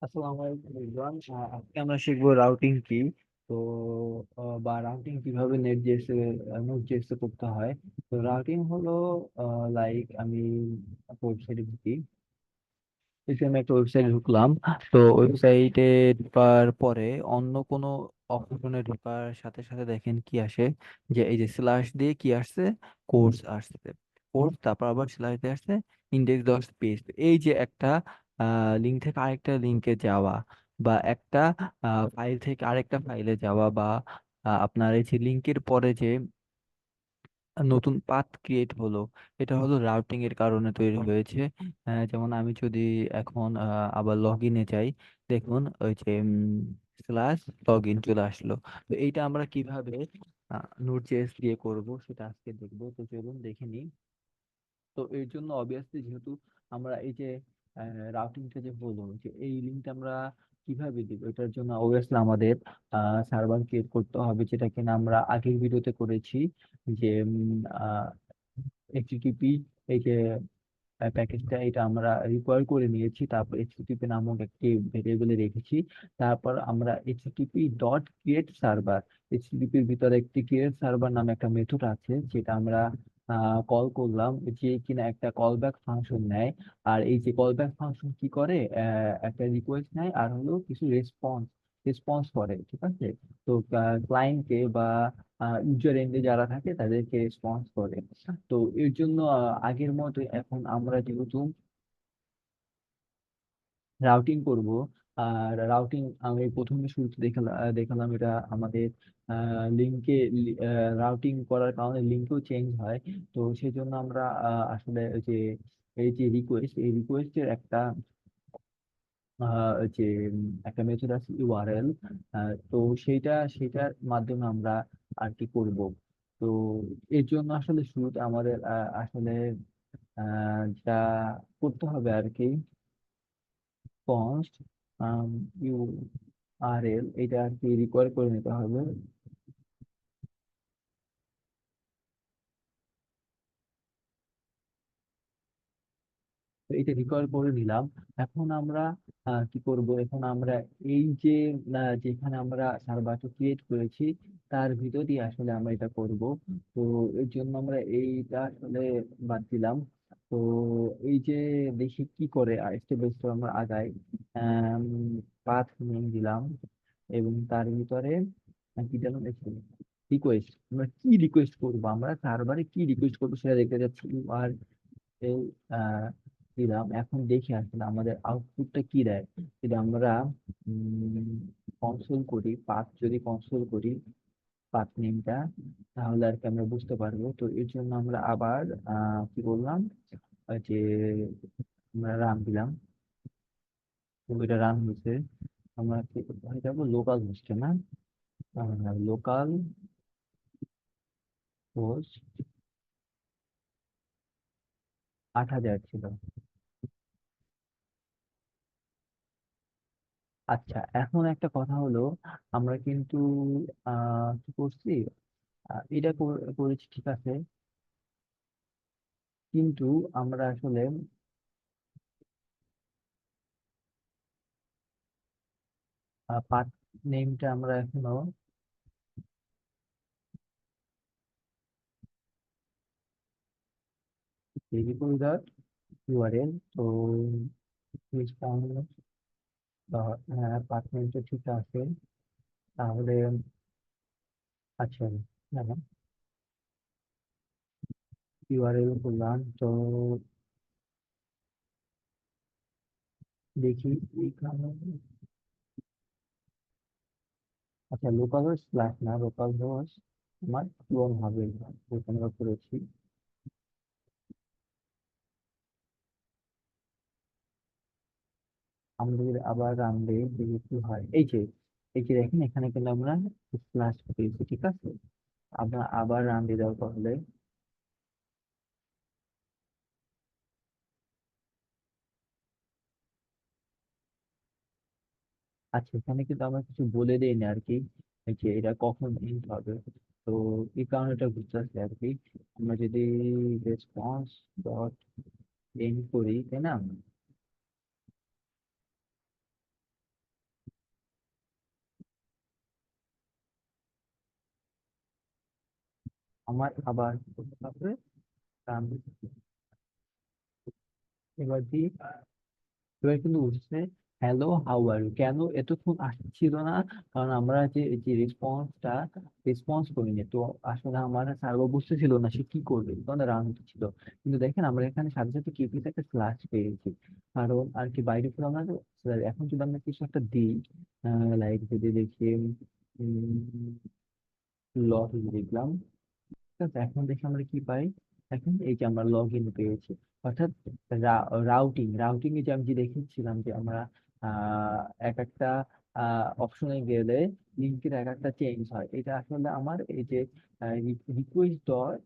আসসালামু আলাইকুম রিজওয়ান। আজকে আমরা শিখবো রাউটিং কি। তো বা রাউটিং কিভাবে নোট জেএস করতে হয়। তো রাউটিং হলো লাইক আমি ওয়েবসাইটে ঢুকি। এই যে আমি একটা ওয়েবসাইটে ঢুকলাম। তো ওয়েবসাইটে ঢোকার পরে অন্য কোনো অপশনে ঢোকার সাথে সাথে দেখেন কি আসে, যে এই যে স্ল্যাশ দিয়ে কি আসছে, কোর্স আসছে। কোর্স, তারপর আবার স্ল্যাশ দিয়ে আসছে ইন্ডেক্স ডট পেজ। এই যে একটা লিঙ্ক থেকে আরেকটা লিঙ্কে যাওয়া, বা একটা ফাইল থেকে আরেকটা ফাইলে যাওয়া, বা আপনার এই যে লিঙ্কের পরে যে নতুন পাথ ক্রিয়েট হলো, এটা হলো রাউটিং এর কারণে তৈরি হয়েছে। যেমন আমি যদি এখন আবার লগ ইনে যাই, দেখুন ওই যে স্ল্যাশ লগ ইন চলে আসলো। তো এইটা আমরা কিভাবে নোট জেএস দিয়ে করব সেটা আজকে দেখবো। তো চলুন দেখে নিই। তো এর জন্য অবভিয়াসলি, যেহেতু আমরা এই যে রাউটিংটা যে হলো, যে এই লিঙ্কটা আমরা কিভাবে দিব, এটার জন্য অবভিয়াসলি আমাদের সার্ভার ক্রিয়েট করতে হবে, যেটা কিনা আমরা আগের ভিডিওতে করেছি। যে এইচটিটিপি, এই যে প্যাকেজটা, এটা আমরা রিকোয়ার করে নিয়েছি। তারপর এইচটিটিপি নামক একটি ভেরিয়েবলে রেখেছি। তারপর আমরা এইচটিটিপি ডট ক্রিয়েট সার্ভার, এইচটিটিপির ভিতরে একটি ক্রিয়েট সার্ভার নামে একটা মেথড আছে, যেটা আমরা কল করলাম, যে কিনা একটা কল ব্যাক ফাংশন নেয়। আর এই যে কল ব্যাক ফাংশন কি করে, একটা রিকোয়েস্ট নেয় আর হলো কিছু রেসপন্স রেসপন্স করে, ঠিক আছে। তো ক্লায়েন্টকে বা ইউজার এন্ডে যারা থাকে তাদেরকে রেসপন্স করে। তো এর জন্য আগের মতো এখন আমরা যেহেতু রাউটিং করব, আর রাউটিং আমি প্রথমে শুরুতে দেখালাম এটা আমাদের লিঙ্কে, রাউটিং করার কারণে লিঙ্কও চেঞ্জ হয়। তো সেই জন্য আমরা আসলে ওই যে এই যে রিকোয়েস্ট, এই রিকোয়েস্টের একটা যে একটা মেথড আছে ইউআরএল। তো সেইটার মাধ্যমে আমরা আর কি করব। তো এর জন্য আসলে শুরুতে আমাদের আসলে যা করতে হবে আর কি, কনস্ট ইউআরএল, এটা আর কি রিকোয়ার করে নিতে হবে। তো এটা রিকভার করে নিলাম। এখন আমরা কি করব, এখন আমরা এই যে যেখানে আমরা সার্ভারটা ক্রিয়েট করেছি তার ভিতর দিয়ে আসলে আমরা এটা করব। তো এর জন্য আমরা এইটা আসলে বাদ দিলাম। তো এই যে দেখি কি করে, স্টেপ বাই স্টেপ আমরা আগাই। পাথ নেম দিলাম, এবং তার ভিতরে কি দিলাম, রিকোয়েস্ট। আমরা কি রিকোয়েস্ট করবো, আমরা সার্ভারে কি রিকোয়েস্ট করবো সেটা দেখতে যাচ্ছি। আর এই দিলাম, এখন দেখি আসলে আমাদের আউটপুটটা কি দেয়। যদি আমরা কনসোল করি, পাথ যদি কনসোল করি পাথ নেমটা, তাহলে আর কি আমরা বুঝতে পারবো। তো এর জন্য আমরা আবার কি বললাম, যে আমরা রান দিলাম। তো এটা রান হয়েছে। আমরা কি কোথায় যাবো, লোকাল হোস্টে না, লোকাল হোস্ট 8000 ছিল। আচ্ছা, এখন একটা কথা হলো, আমরা কিন্তু কি করছি, এটা করেছি ঠিক আছে, কিন্তু আমরা আসলে পাথ নেমটা আমরা এখনো তৈরি করি ডট ইউআরএল। তো পাথ নেমটা ঠিক আছে, তাহলে আচ্ছা, না না, ইউআরএল করলাম তো, দেখি এখানে। আচ্ছা, লোকাল হোস্ট স্ল্যাশ না, লোকাল হোস্ট আমার ক্লোন হবে, ওখানে আমরা করেছি। আমরা যদি আবার রান দিই দেখি কি হয়। এই যে দেখেন, এখানে কিন্তু আমরা স্ল্যাশ পেয়েছি, ঠিক আছে। আমরা আবার রান দিয়ে দেওয়ার তাহলে। আচ্ছা, এখানে কিন্তু আমরা কিছু বলে দেই না আর কি, এই যে এটা কখন এন্ড হবে। তো এই কারণে এটা বুঝতে পারছি আর কি। আমরা যদি রেসপন্স ডট এন্ড করি, তাই না। আমার আবার করতে হবে রান। এবার দিই, এবার কিন্তু উঠছে হ্যালো হাউ আর ইউ। কেন এতক্ষণ আসছিল না? কারণ আমরা যে যে রেসপন্স করিনি তো। আসলে আমার সার্ভার বুঝতেছিল না সে কি করবে, তখন রান ছিল। কিন্তু দেখেন আমরা এখানে সাথে সাথে কিউপিতে একটা স্ল্যাশ পেয়েছি। কারণ আর কি বাইরে করে আমরা এখন যদি আমরা কিছু একটা দিই, লাইক যদি দেখি লগ লিখলাম, ঠিক আছে? এখন দেখি আমরা কি পাই। এখন এই যে আমরা লগ ইন পেয়েছি, অর্থাৎ রাউটিং রাউটিং এ যে আমি যে দেখেছিলাম যে আমরা এক একটা অপশনে গেলে লিঙ্কের এক একটা চেঞ্জ হয়, এটা আসলে আমার এই যে রিকোয়েস্ট ডট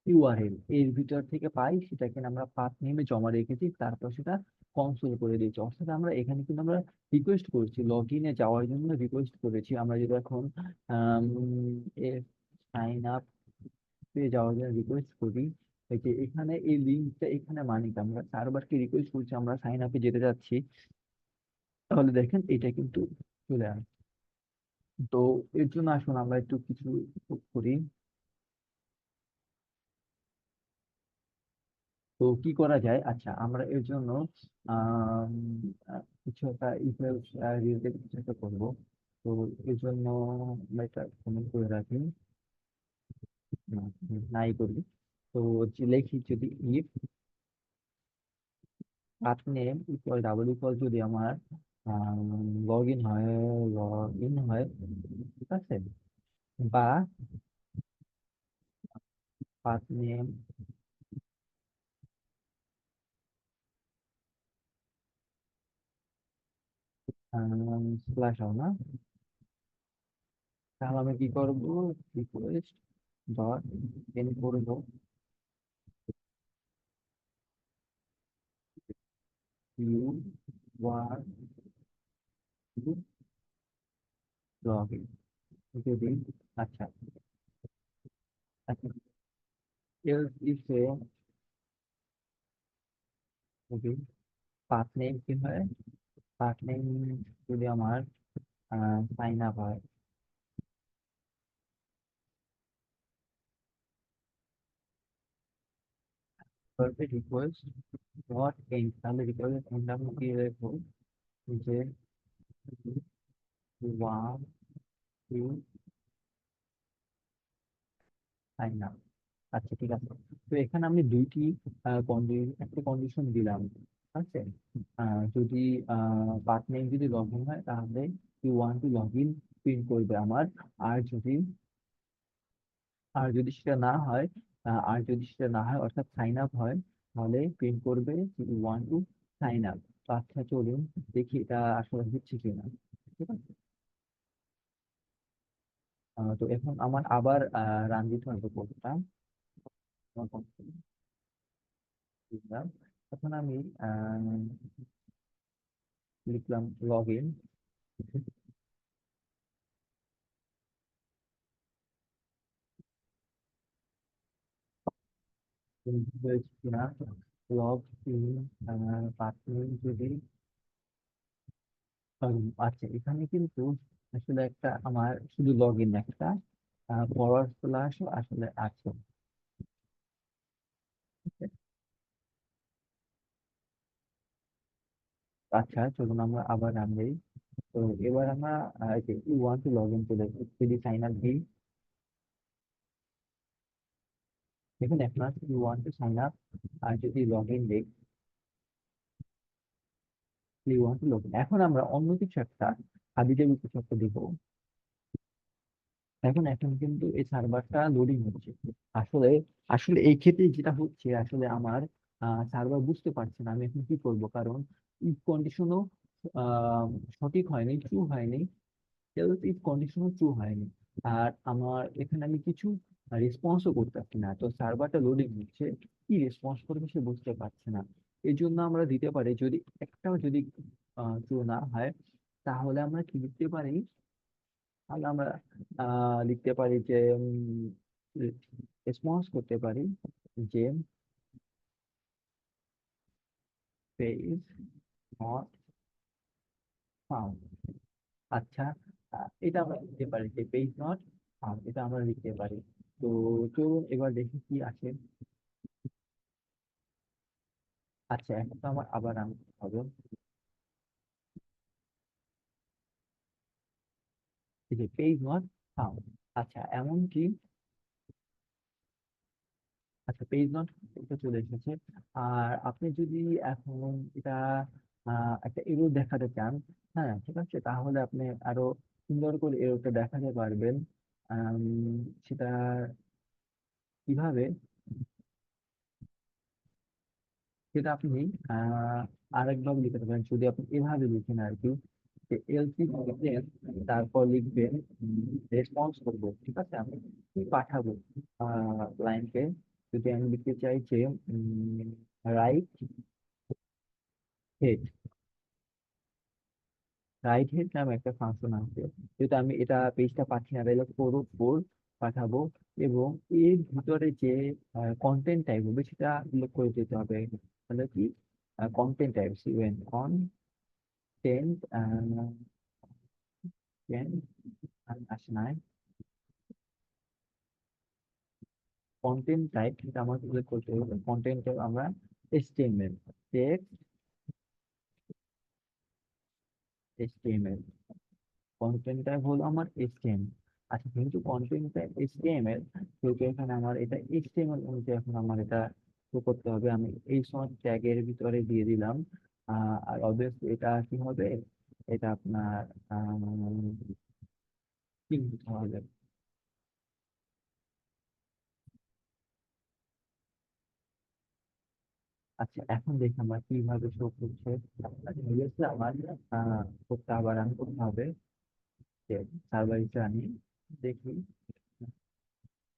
ইউআরএল এর ভিতর থেকে পাই, সেটাকে আমরা পাথ নেমে জমা রেখেছি, তারপর সেটা কনসোল করে দিয়েছি। অর্থাৎ আমরা এখানে কিন্তু আমরা রিকোয়েস্ট করেছি, লগ ইনে যাওয়ার জন্য রিকোয়েস্ট করেছি। আমরা যদি এখন সাইন আপ পেয়ে যাওয়ার জন্য রিকোয়েস্ট করি, এই যে এখানে এই লিঙ্কটা এখানে মানে কি আমরা সার্ভারকে রিকোয়েস্ট করছি আমরা সাইন আপে যেতে যাচ্ছি, তাহলে দেখেন এটা কিন্তু চলে আসে। তো এর জন্য আসুন আমরা একটু কিছু করি। তো কি করা যায়, আচ্ছা আমরা এর জন্য আম, কিছু একটা ইকুয়াল রিলেটেড কিছু একটা করবো। তো এর জন্য আমরা এটা কমেন্ট করে রাখি, নাই করি। তো যে লিখি যদি if path name equal double equal যদি আমার লগ ইন হয়, লগ ইন হয়, ঠিক আছে? বা পাথ নেম স্ল্যাশ হয় না, তাহলে আমি কি করবো, রিকোয়েস্ট ডট এন করবো ইউ ওয়ান লগ ইন যদি, আচ্ছা আচ্ছা, এলস ইফে যদি পাথ নেম কি হয়, পাথ নেম যদি আমার সাইন আপ হয়, তারপরে রিকোয়েস্ট ডট এন্ড, তাহলে রিকোয়েস্ট এন্ড আমি কি রাখবো যে ওয়ান টু সাইন আপ। আচ্ছা ঠিক আছে। তো এখানে আমি দুইটি একটা কন্ডিশন দিলাম, ঠিক আছে? যদি পাথ নেম যদি লগ ইন হয় তাহলে you want to log in print করবে আমার। আর যদি আর যদি সেটা না হয়, আর যদি সেটা না হয় অর্থাৎ সাইন আপ হয়, তাহলে প্রিন্ট করবে you want to sign up. তো আচ্ছা চলুন দেখি এটা আসলে হচ্ছে কিনা, ঠিক আছে? তো এখন আমার আবার রান দিতে হবে কোডটা। এখন আমি লিখলাম লগ ইন, হয়েছে কিনা, লগ ইন পাসওয়ার্ড যদি আচ্ছা এখানে কিন্তু আসলে একটা আমার শুধু লগ ইন একটা ফরওয়ার্ড স্ল্যাশ আসলে আছে, ঠিক আছে? আচ্ছা চলুন আমরা আবার রান দিই। তো এবার আমরা you want to log in চলে যদি সাইন আপ দিই, দেখুন আপনার you want to sign up, আর যদি লগ ইন দিই you want to log in. এখন আমরা অন্য কিছু একটা হাবিজাবি কিছু একটা দিব। এখন এখন কিন্তু এই সার্ভারটা লোডিং হচ্ছে। আসলে আসলে এই ক্ষেত্রে যেটা হচ্ছে আসলে আমার সার্ভার বুঝতে পারছে না আমি এখন কি করব, কারণ ইফ কন্ডিশনও সঠিক হয়নি, ট্রু হয়নি, ইফ কন্ডিশনও ট্রু হয়নি। আর আমার এখানে আমি কিছু রেসপন্সও করতে পারছি না, তো সার্ভারটা লোডিং হচ্ছে, কি রেসপন্স করবে সে বুঝতে পারছে না। এই জন্য আমরা দিতে পারি যদি একটাও যদি ট্রু না হয়, তাহলে আমরা কি লিখতে পারি, তাহলে আমরা লিখতে পারি যে রেসপন্স করতে পারি যে পেজ নট ফাউন্ড। আচ্ছা, এটা আমরা লিখতে পারি যে পেজ নট ফাউন্ড, এটা আমরা লিখতে পারি। তো চলুন এবার দেখি কি আসে। আচ্ছা, এখন তো আমার আবার আনতে হবে। এই যে পেজ নট ফাউন্ড। আচ্ছা, এমন কি, আচ্ছা পেজ নট এটা চলে এসেছে। আর আপনি যদি এখন এটা একটা এরর দেখাতে চান, হ্যাঁ ঠিক আছে, তাহলে আপনি আরো সুন্দর করে এররটা দেখাতে পারবেন। আম, সেটা কিভাবে, সেটা আপনি আহ আরেকভাবে লিখতে পারেন, যদি আপনি এভাবে লিখেন আর কি, যে এলসি লিখবেন, তারপর লিখবেন রেসপন্স করবো, ঠিক আছে, আমি কি পাঠাবো ক্লায়েন্টকে। যদি আমি লিখতে চাই যে রাইট হেড, রাইট হেড নামে একটা ফাংশন আছে, যেহেতু আমি এটা পেজটা পাচ্ছি না, তাহলে ফোর ফোর পাঠাবো। এবং এর ভিতরে যে কন্টেন্ট টাইপ হবে সেটা উল্লেখ করে দিতে হবে। তাহলে কি কন্টেন্ট টাইপ, সিওএন কন্টেন্ট, আসে নাই, কন্টেন্ট টাইপ এটা আমাকে উল্লেখ করতে হবে। কন্টেন্ট টাইপ আমরা HTML, text HTML, content type হলো আমার এইচটিএমএল। আচ্ছা, যেহেতু কন্টেন্ট টাইপ এইচটিএমএল, সেহেতু এখানে আমার এটা এইচটিএমএল অনুযায়ী এখন আমার এটা শো করতে হবে। আমি এই সব ট্যাগের ভিতরে দিয়ে দিলাম। আর অবভিয়াসলি এটা কি হবে, এটা আপনার কি হতে হবে। আচ্ছা, এখন দেখি আমরা কিভাবে শো করছে। আচ্ছা, obviously আমার কোডটা আবার রান করতে হবে, যে সার্ভারে আনি দেখি।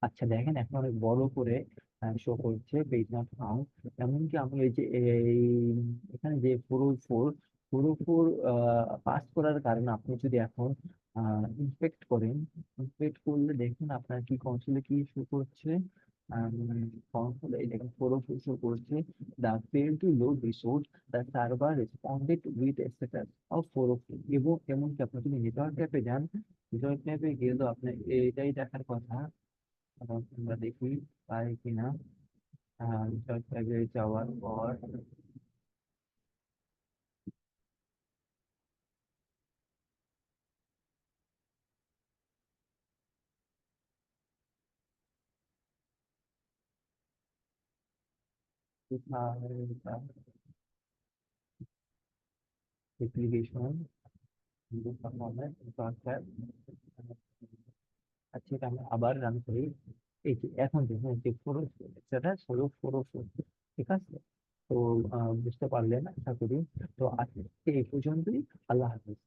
আচ্ছা দেখেন, এখন অনেক বড় করে শো করছে পেজ নট ফাউন্ড। এমনকি আমি এই যে এই এখানে যে ফোর পাস করার কারণে আপনি যদি এখন ইন্সপেক্ট করেন, ইন্সপেক্ট করলে দেখুন আপনার কি কনসোলে কি শো করছে। কনসোলে এই দেখেন ফোর শো করছে, the fail to load resource, the server responded with status of four. এবং এমনকি আপনি যদি নেটওয়ার্ক ট্যাপে যান, নেটওয়ার্ক ট্যাপে গেলেও আপনার এটাই দেখার কথা। আমরা দেখি পাই কিনা। রিসার্চ ট্যাবে যাওয়ার পর অ্যাপ্লিকেশন আচ্ছা, এটা আমি আবার রান করি। এই যে এখন দেখুন যে পুরো সেটা ষোলো পুরো ঠিক আছে। তো বুঝতে পারলেন আশা করি। তো আজকে এই পর্যন্তই। আল্লাহ হাফিজ।